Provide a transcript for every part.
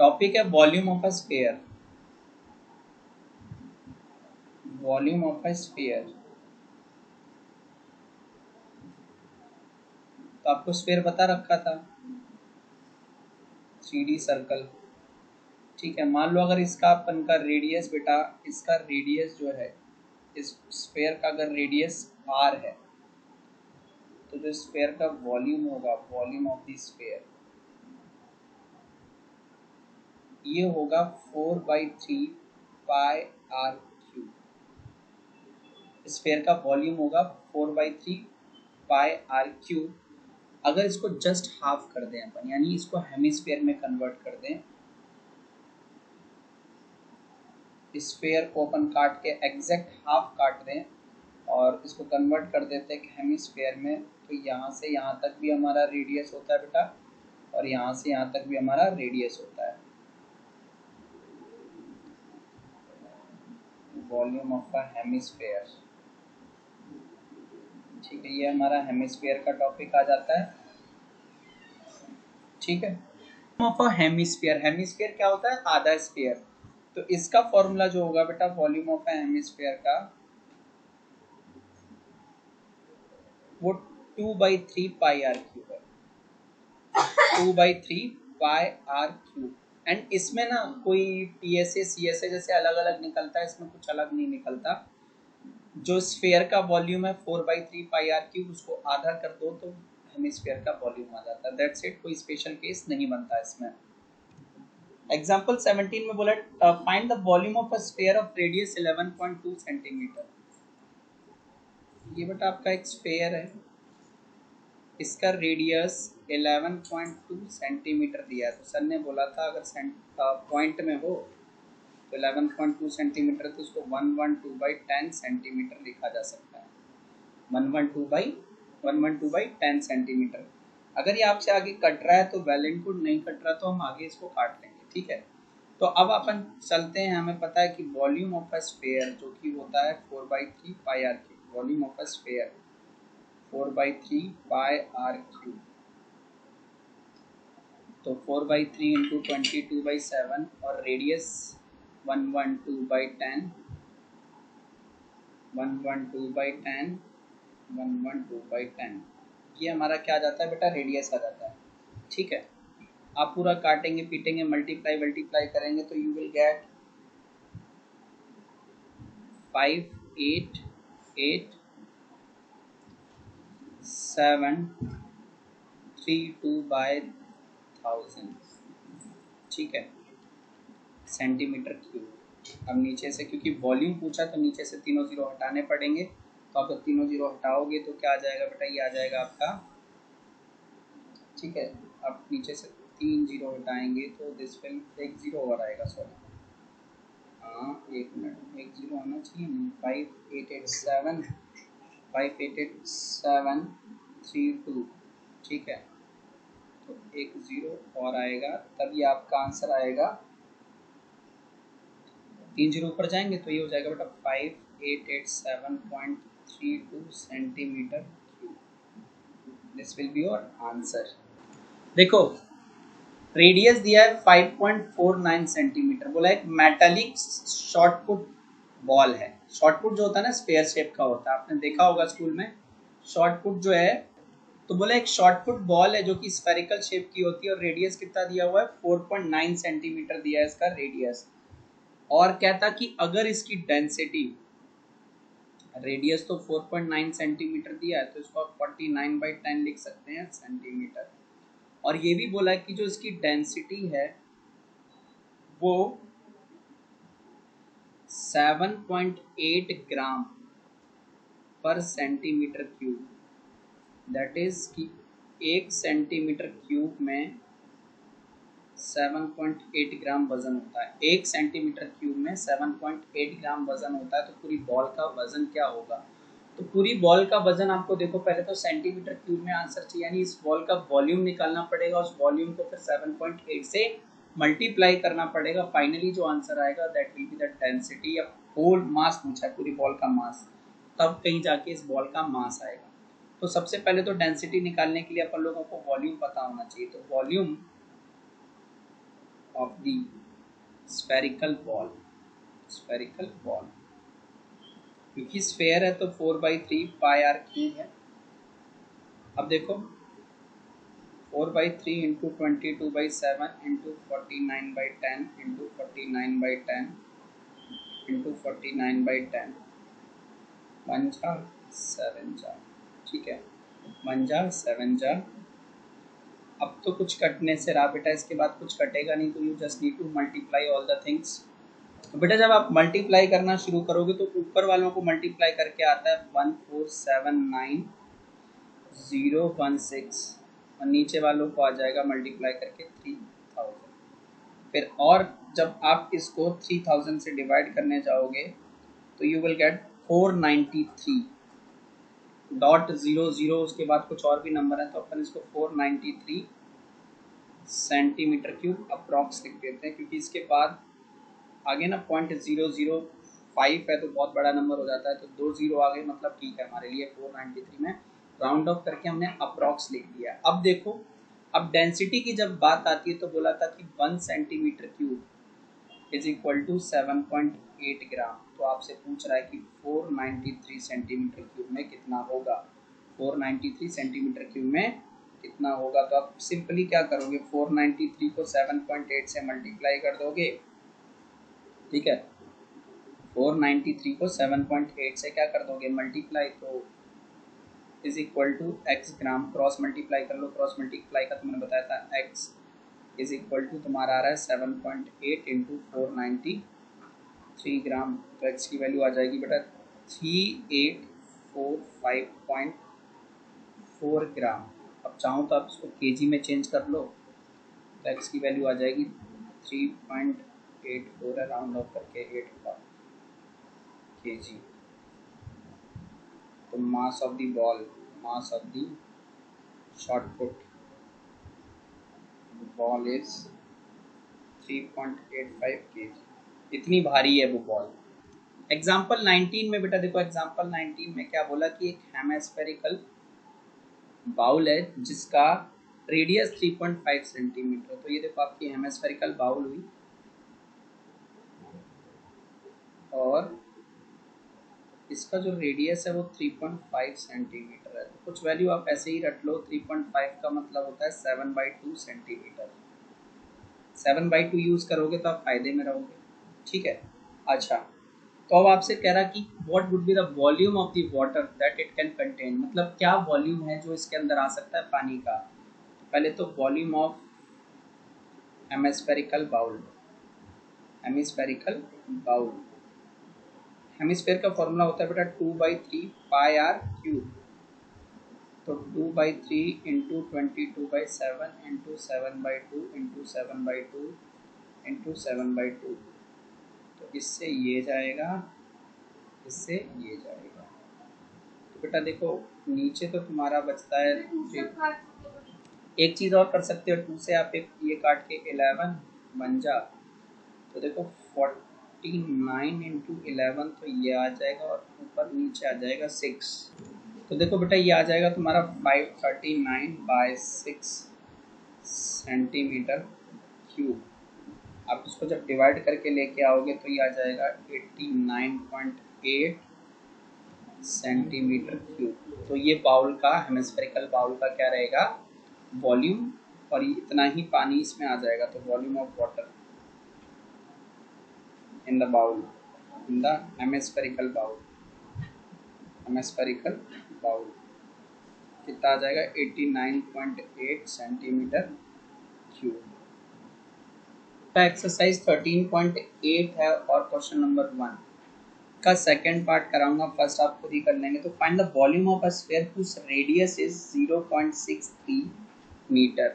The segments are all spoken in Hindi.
टॉपिक है volume of a sphere. Volume of a sphere. तो आपको स्फीयर बता रखा था 3D सर्कल। ठीक है, मान लो अगर इसका अपन का रेडियस बेटा, इसका रेडियस जो है इस स्फीयर का अगर रेडियस r है तो जो स्फीयर का वॉल्यूम होगा, वॉल्यूम ऑफ द स्फीयर, ये होगा 4/3 पाई आर क्यूब। स्फीयर का वॉल्यूम होगा 4/3 पाई आर क्यूब। अगर इसको जस्ट हाफ कर दें अपन, यानी इसको हेमिस्फीयर में कन्वर्ट कर दें, स्फीयर को अपन काट के एग्जैक्ट हाफ काट दें और इसको कन्वर्ट कर देते हैं हेमिस्फीयर में, तो यहाँ से यहाँ तक भी हमारा रेडियस होता है बेटा, और यहाँ से यहाँ तक भी हमारा रेडियस होता है। Volume of a hemisphere. ठीक है, ये हमारा हेमिस्फीयर का टॉपिक आ जाता है। ठीक है, ऑफ अ हेमिस्फीयर। हेमिस्फीयर क्या होता है? आधा स्फीयर। तो इसका फॉर्मूला जो होगा बेटा वॉल्यूम ऑफ अ हेमिस्फीयर का, वो 2/3 पाई आर क्यूब है। 2/3 पाई आर क्यूब। एंड इसमें ना कोई PSA CSA जैसे अलग अलग निकलता है, इसमें कुछ अलग नहीं निकलता। जो स्फीयर का वॉल्यूम है 4/3 पाई आर क्यूब, उसको आधा कर दो तो हेमिस्फीयर का वॉल्यूम आ जाता है। दैट्स इट, कोई स्पेशल केस नहीं बनता इसमें। एग्जाम्पल 17 में बोला find the volume of a sphere of radius 11.2 centimetre. ये बेटा आपका एक स्फीयर है, इसका रेडियस 11.2 सेंटीमीटर दिया है। तो सर ने बोला था अगर पॉइंट में हो तो 11.2 सेंटीमीटर, तो उसको 112/10 सेंटीमीटर लिखा जा सकता है। 112/10 सेंटीमीटर। अगर ये आपसे आगे कट रहा है तो वेल एंड गुड, नहीं कट रहा तो हम आगे इसको काट लेंगे। ठीक है, तो अब अपन चलते हैं। हमें पता है कि वॉल्यूम ऑफ अ स्फीयर जो कि होता है 4/3 pi r cube. Volume of a sphere 4/3 pi r cube. तो 4/3 इंटू 22/7 और रेडियस 112/10, 112/10, 112/10। ये हमारा क्या आ जाता है बेटा? रेडियस आ जाता है। ठीक है, आप पूरा काटेंगे पीटेंगे, मल्टीप्लाई करेंगे तो यू विल गेट 588732/1000। ठीक है, सेंटीमीटर क्यूब। अब नीचे से क्योंकि वॉल्यूम पूछा तो नीचे से तीनों जीरो हटाने पड़ेंगे। तो आप जब तीनों जीरो हटाओगे तो क्या आ जाएगा बेटा? ये आ जाएगा आपका। ठीक है, आप नीचे से 3 जीरो हटाएंगे तो दिस विल, एक जीरो और आएगा, सॉरी, हाँ एक मिनट, एक जीरो आना चाहिए। 588732। ठीक है, तो एक जीरो और आएगा, तभी आपका आंसर आएगा। 3 जीरो ऊपर जाएंगे तो ये हो जाएगा बेटा 5887.32 centimetre cube. This will be your answer. देखो रेडियस दिया है 5.49 सेंटीमीटर। बोला एक मेटालिक शॉर्टपुट बॉल है। शॉर्टपुट जो होता है ना स्फीयर शेप का होता है, आपने देखा होगा स्कूल में शॉर्टपुट जो है। तो बोला एक शॉर्टपुट बॉल है जो कि स्फेरिकल शेप की होती है और रेडियस कितना दिया हुआ है? 4.9 सेंटीमीटर दिया है इसका रेडियस। और कहता कि अगर इसकी डेंसिटी, रेडियस तो 4.9 सेंटीमीटर दिया है तो इसको आप 49/10 लिख सकते हैं सेंटीमीटर। और ये भी बोला है कि जो इसकी डेंसिटी है वो 7.8 ग्राम पर सेंटीमीटर क्यूब। दैट इज कि 1 सेंटीमीटर क्यूब में 7.8 ग्राम वजन होता है। 1 सेंटीमीटर क्यूब में 7.8 ग्राम वजन होता है। तो पूरी बॉल का वजन क्या होगा? तो पूरी बॉल का वजन आपको देखो पहले तो सेंटीमीटर क्यूब में आंसर चाहिए, यानी इस बॉल का वॉल्यूम निकालना पड़ेगा, उस वॉल्यूम को फिर 7.8 से मल्टीप्लाई करना पड़ेगा। फाइनली जो आंसर आएगा that will be the density. या होल मास पूछा है, पूरी बॉल का मास, तब कहीं जाके इस बॉल का मास आएगा। तो सबसे पहले तो डेंसिटी निकालने के लिए अपन लोगों को वॉल्यूम पता होना चाहिए। तो volume of the spherical ball, spherical ball, क्योंकि स्फेयर है तो 4/3 पाई आर क्यूब है। अब देखो 4/3 into 22/7 into 49/10 into 49/10 into 49/10, 1 jar 7 jar, ठीक है, 1 जार 7 जार। अब तो कुछ कटने से रहा बेटा, इसके बाद कुछ कटेगा नहीं, तो you just need to multiply all the things. बेटा जब आप मल्टीप्लाई करना शुरू करोगे तो ऊपर वालों को मल्टीप्लाई करके आता है 1479016, और नीचे वालों को आ जाएगा मल्टीप्लाई करके 3000। फिर और जब आप इसको 3000 से डिवाइड करने जाओगे तो यू विल गेट 493.00, उसके बाद कुछ और भी नंबर है तो अपन इसको 493 सेंटीमीटर क्यूब अप्रॉक्स लिख देते हैं, क्योंकि इसके बाद आगे ना 0.005 है तो बहुत बड़ा नंबर हो जाता है, तो 2 जीरो आ गए, मतलब ठीक है हमारे लिए। 493 में राउंड ऑफ करके हमने अप्रॉक्स लिख दिया। अब देखो, अब डेंसिटी की जब बात आती है तो बोला था कि 1 centimetre cube is equal to 7.8 gram. तो आपसे पूछ रहा है कि 493 सेंटीमीटर क्यूब में कितना होगा, 493 सेंटीमीटर क्यूब में कितना होगा। तो आप सिंपली क्या करोगे, 493 को 7.8 से मल्टीप्लाई कर दोगे, ठीक है, 493 को 7.8 से क्या कर दोगे मल्टीप्लाई, तो is equal to X gram, cross multiply कर लो, क्रॉस मल्टीप्लाई का तो मैंने बताया था, एक्स इज इक्वल टू तुम्हारा आ रहा है 7.8 इंटू 493 ग्राम, तो एक्स की वैल्यू आ जाएगी बेटा 3845.4 ग्राम। अब चाहूँ तो आप इसको केजी में चेंज कर लो, तो एक्स की वैल्यू आ जाएगी 3.84 है, राउंड ऑफ करके 8 kg। तो मास of the ball, mass of the shot put ball is 3.85 kg, इतनी भारी है वो बॉल। एग्जाम्पल 19 में बेटा देखो, एग्जाम्पल 19 में क्या बोला कि एक हेमिस्फेरिकल बाउल है जिसका रेडियस 3.5 सेंटीमीटर। तो ये देखो आपकी हेमिस्फेरिकल बाउल हुई, और इसका जो रेडियस है वो 3.5 सेंटीमीटर है। तो कुछ वैल्यू आप ऐसे ही रट लो, 3.5 का मतलब होता है 7/2 सेंटीमीटर। 7/2 यूज करोगे तो आप फायदे में रहोगे, ठीक है। अच्छा, तो अब आपसे कह रहा कि what would be the volume of the water that it can contain, मतलब क्या वॉल्यूम है जो इसके अंदर आ सकता है पानी का। तो पहले तो volume of hemispherical bowl, hemispherical bowl, hemisphere का फॉर्मूला होता है बेटा 2/3 पाई आर क्यूब। तो 2/3 इंटू 22/7 इंटू 7/2 इंटू 7/2 इंटू 7/2, तो इससे ये जाएगा, इससे ये जाएगा। तो बेटा देखो नीचे तो तुम्हारा बचता है, एक चीज़ और कर सकते हो, 2 से आप एक ये काट के 11 बन जा, तो देखो 49 इंटू 11, तो ये आ जाएगा और ऊपर नीचे आ जाएगा 6। तो देखो बेटा ये आ जाएगा तुम्हारा 539/6 सेंटीमीटर क्यूब। आप इसको जब डिवाइड करके लेके आओगे तो ये आ जाएगा 89.8 सेंटीमीटर क्यूब। तो ये बाउल का, हेमिस्फेरिकल बाउल का क्या रहेगा वॉल्यूम, और इतना ही पानी इसमें आ जाएगा। तो volume of water in the bowl, in the hemispherical bowl, hemispherical bowl कितना आ जाएगा 89.8 सेंटीमीटर क्यूब। एक्सरसाइज 13.8 है और क्वेश्चन नंबर 1 का सेकंड पार्ट कराऊंगा, फर्स्ट आप खुद ही कर लेंगे। तो find the volume of a sphere whose radius is 0.63 metre.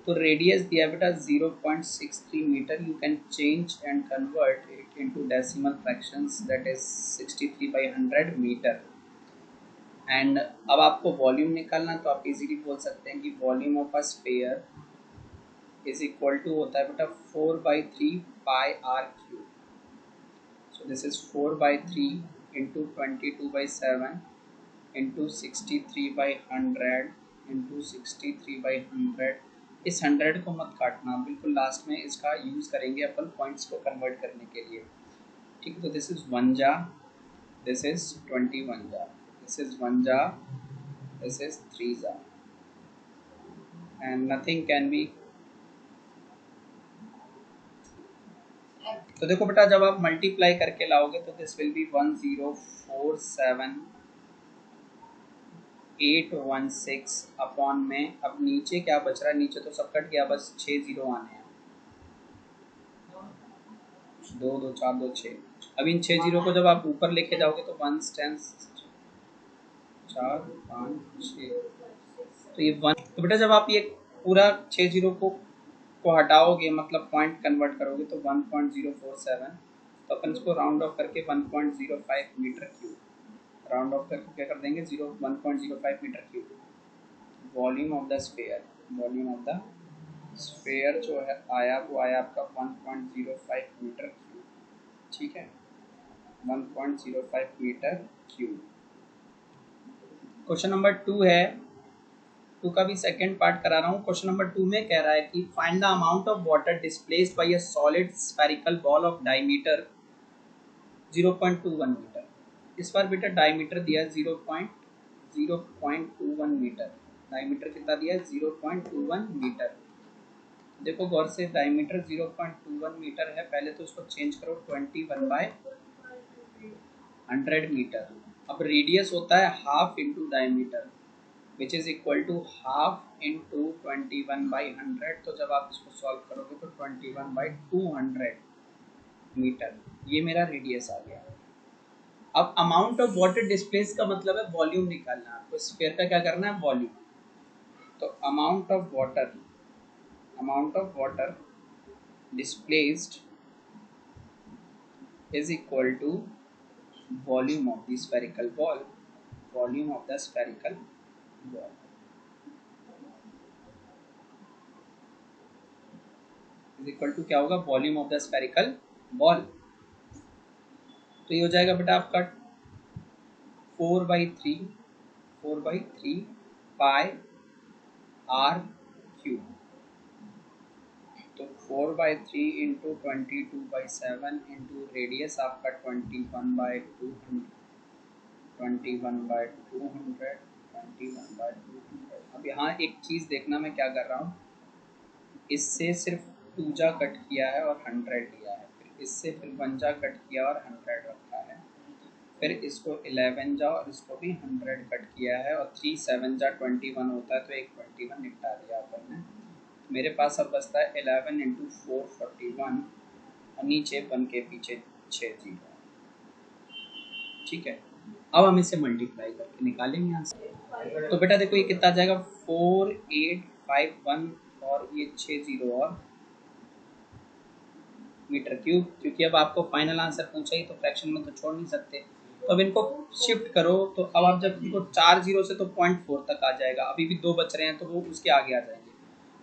तो रेडियस दिया बेटा 0.63 metre, you can change and convert it into decimal fractions, that is 63/100 metre. And अब आपको वॉल्यूम निकालना, तो आप इजीली बोल सकते हैं कि volume of a sphere is equal to होता है बेटा 4/3 pi r cube. So this is 4/3 into 22/7 into 63/100 into 63/100 इस 100 को मत काटना, बिल्कुल लास्ट में इसका यूज करेंगे अपन पॉइंट्स को कन्वर्ट करने के लिए। ठीक है, तो दिस इज 1 जा, दिस इज 21 जा, दिस इज 1 जा, दिस इज 3 जा, एंड नथिंग कैन बी। तो देखो बेटा, जब आप मल्टीप्लाई करके लाओगे तो दिस विल बी 1047816 अपॉन में, अब नीचे क्या बच रहा है, नीचे तो सब कट गया, बस 6 जीरो आने हैं, 2 2 4 2 6। अब इन 6 जीरो को जब आप ऊपर लेके जाओगे तो 1 10 4 5 6, तो ये 1। तो बेटा जब आप ये पूरा 6 जीरो को हटाओगे, मतलब पॉइंट कन्वर्ट करोगे, तो 1.047, तो अपन इसको राउंड ऑफ करके 1.05 मीटर क्यूब, राउंड ऑफ करके क्या कर देंगे 1.05 metre cube. Volume of the sphere, volume of the sphere जो है आया वो आया आपका 1.05 मीटर क्यूब। ठीक है, 1.05 मीटर क्यूब। क्वेश्चन नंबर 2 है, 2 का भी सेकंड पार्ट करा रहा हूँ। क्वेश्चन नंबर 2 में कह रहा है कि find the amount of water displaced by a solid spherical ball of diameter 0.21 metre. इस बार बेटा डायमीटर दिया 0.21 मीटर, डायमीटर कितना दिया है 0.21 मीटर। देखो गौर से, डायमीटर 0.21 मीटर है, पहले तो उसको चेंज करो 21/100 मीटर। अब रेडियस होता है half into diameter, which is equal to half into 21/100। तो जब आप इसको सॉल्व करोगे तो 21/200 मीटर, ये मेरा रेडियस आ गया। अब अमाउंट ऑफ वाटर डिस्प्लेस का मतलब है वॉल्यूम निकालना, आपको स्फीयर का क्या करना है, वॉल्यूम। तो amount of water displaced is equal to volume of the spherical ball, volume of the spherical ball is equal to क्या होगा, volume of the spherical ball. तो ये हो जाएगा बेटा आपका 4/3 पाई आर क्यूब। तो 4/3 इंटू 22/7 इंटू रेडियस आपका 21/200, 21/200, 21/200। अब यहाँ एक चीज़ देखना, मैं क्या कर रहा हूँ, इससे सिर्फ 2 जा कट किया है और 100 लिया है, फिर इससे फिर 1 जा कट किया और 100 रखा है, फिर इसको 11 जा और इसको भी 100 कट किया है, और 3 7 जा 21 होता है, तो एक 21 निपटा दिया अपन ने। मेरे पास अब बचता है 11 इंटू 441, और नीचे 1 के पीछे 6 जीरो। ठीक है, अब हम इसे मल्टीप्लाई करके निकालेंगे आंसर। तो बेटा देखो ये कितना आ जाएगा, 4851 और ये 6 जीरो और मीटर क्यूब। क्योंकि अब आपको फाइनल आंसर पूछा ही तो फ्रैक्शन में तो छोड़ नहीं सकते, तो अब इनको शिफ्ट करो। तो अब आप जब इनको 4 जीरो से तो 0.4 तक आ जाएगा, अभी भी 2 बच रहे हैं तो वो उसके आगे आ जाएंगे,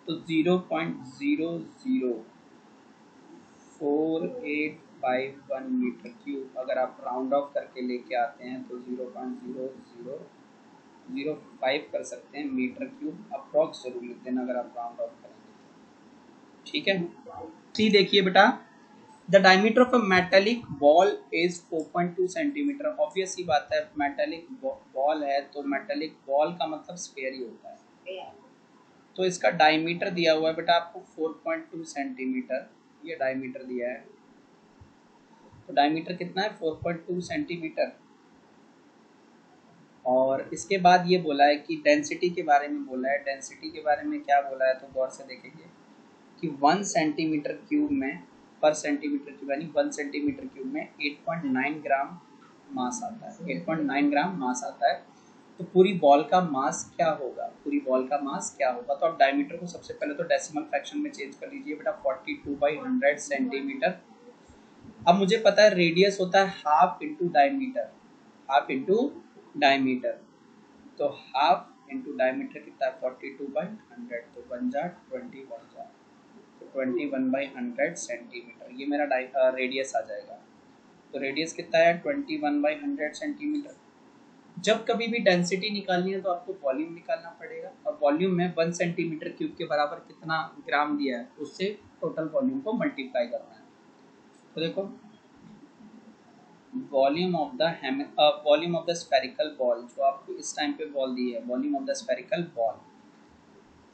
तो 0.00481 मीटर क्यूब। अगर आप राउंड ऑफ करके लेके आते हैं तो 0.0005 कर सकते हैं मीटर क्यूब, अप्रॉक्स जरूर लिख देना अगर आप राउंड ऑफ करेंगे। ठीक है, सी देखिए बेटा, the diameter of a metallic ball is 4.2 centimetre. Obvious ही बात है, मेटेलिक बॉल है तो मेटेलिक बॉल का मतलब स्फीयर ही होता है, तो इसका डायमीटर दिया हुआ है बेटा आपको 4.2 सेंटीमीटर, ये डायमीटर दिया है। तो डायमीटर कितना है, 4.2 सेंटीमीटर। और इसके बाद ये बोला है कि डेंसिटी के बारे में बोला है। डेंसिटी के बारे में क्या बोला है, तो गौर से देखेंगे कि 1 सेंटीमीटर क्यूब में, पर सेंटीमीटर क्यूब यानी 1 सेंटीमीटर क्यूब में 8.9 ग्राम मास आता है, 8.9 ग्राम मास आता है। तो पूरी बॉल का मास क्या होगा, पूरी बॉल का मास क्या होगा। तो आप डायमीटर को सबसे पहले तो डेसिमल फ्रैक्शन में चेंज कर लीजिए बेटा, 42/100 सेंटीमीटर। अब मुझे पता है रेडियस होता है half into diameter, half into diameter. तो हाफ इंटू डायमीटर कितना है 42/100, तो 1 जा 21 जा, तो 21/100 सेंटीमीटर, ये मेरा रेडियस आ जाएगा। तो रेडियस कितना है 21/100 सेंटीमीटर। जब कभी भी डेंसिटी निकालनी है तो आपको वॉल्यूम निकालना पड़ेगा, और वॉल्यूम में 1 सेंटीमीटर क्यूब के बराबर कितना ग्राम दिया है उससे टोटल वॉल्यूम को मल्टीप्लाई करना है। तो देखो volume of the spherical ball, जो आपको इस टाइम पे बॉल दी है, volume of the spherical ball,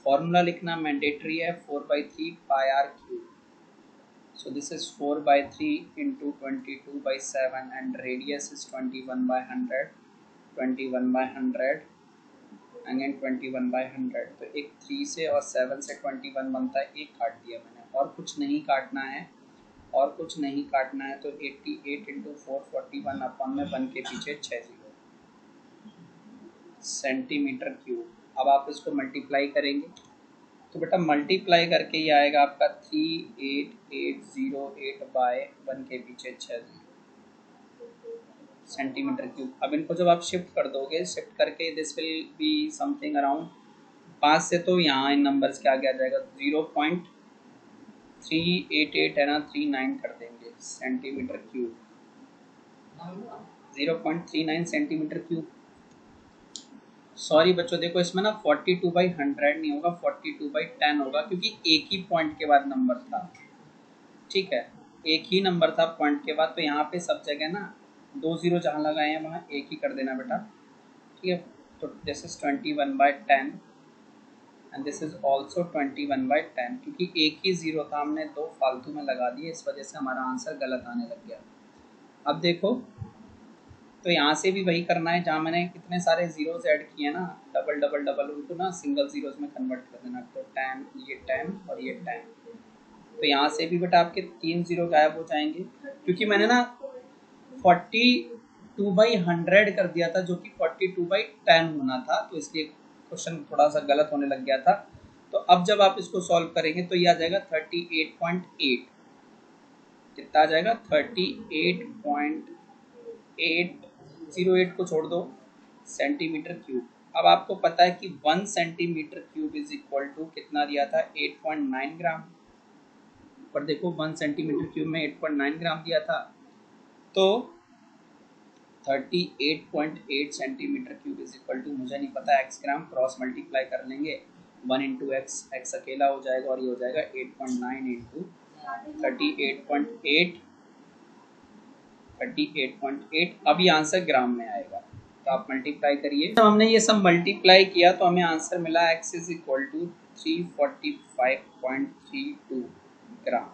formula लिखना मैंडेटरी है 4/3 pi r cube. So this is 4/3 into 22/7 and radius is 21/100, 21/100 again 21/100। तो एक 3 से और 7 से 21 बनता है, एक काट दिया मैंने, और कुछ नहीं काटना है, और कुछ नहीं काटना है। तो 88 इंटू 441 अपन में 1 के पीछे 6 जीरो सेंटीमीटर क्यूब। अब आप इसको मल्टीप्लाई करेंगे तो बेटा मल्टीप्लाई करके ये आएगा आपका 38808 बाय 1 के पीछे 6 सेंटीमीटर क्यूब। अब इनको जब आप शिफ्ट कर दोगे, शिफ्ट करके this will be something around 5 से, तो यहाँ इन नंबर्स के आगे आ जाएगा 0.388 है ना, 39 कर देंगे centimetre cube, 0.39 centimetre cube. Sorry बच्चों, देखो इसमें ना 42/100 नहीं होगा, 42/10 होगा, क्योंकि एक ही पॉइंट के बाद नंबर था। ठीक है, एक ही नंबर था पॉइंट के बाद, तो यहाँ पे सब जगह ना 2 जीरो जहाँ लगाए हैं वहाँ एक ही कर देना बेटा। ठीक है, तो this is 21/10 and this is also 21/10, क्योंकि एक ही जीरो था, हमने 2 फालतू में लगा दिए, इस वजह से हमारा आंसर गलत आने लग गया। अब देखो तो यहाँ से भी वही करना है, जहाँ मैंने कितने सारे जीरोस ऐड किए ना, डबल डबल डबल, उनको ना सिंगल जीरोस में कन्वर्ट कर देना। तो 10, ये 10 और ये 10, तो यहाँ से भी बेटा आपके 3 जीरो गायब हो जाएंगे, क्योंकि मैंने ना 42/100 कर दिया था, जो कि 42/10 होना था, तो इसलिए क्वेश्चन थोड़ा सा गलत होने लग गया था। तो अब जब आप इसको सॉल्व करेंगे तो ये आ जाएगा 38.8, कितना आ जाएगा 38.808 को छोड़ दो सेंटीमीटर क्यूब। अब आपको पता है कि 1 centimetre cube is equal to कितना दिया था, 8.9 ग्राम। पर देखो 1 सेंटीमीटर क्यूब में 8.9 ग्राम दिया था, तो 38.8 centimetre cube is equal to, मुझे नहीं पता एक्स ग्राम, क्रॉस मल्टीप्लाई कर लेंगे, 1 इंटू एक्स, एक्स अकेला हो जाएगा, और ये हो जाएगा 8.9 इंटू 38.8, 38.8। अब ये आंसर ग्राम में आएगा, तो आप मल्टीप्लाई करिए। तो हमने ये सब मल्टीप्लाई किया तो हमें आंसर मिला x is equal to 345.32 gram.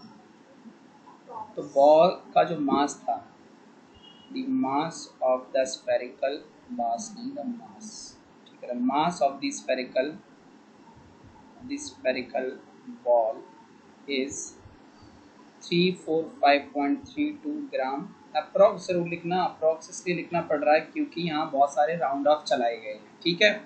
तो बॉल का जो मास था, the mass of the spherical, mass नहीं द मास, ठीक है, mass of the spherical ball is 345.32 gram. Approx जरूर लिखना, अप्रॉक्स इसलिए लिखना पड़ रहा है क्योंकि यहाँ बहुत सारे राउंड ऑफ चलाए गए हैं। ठीक है,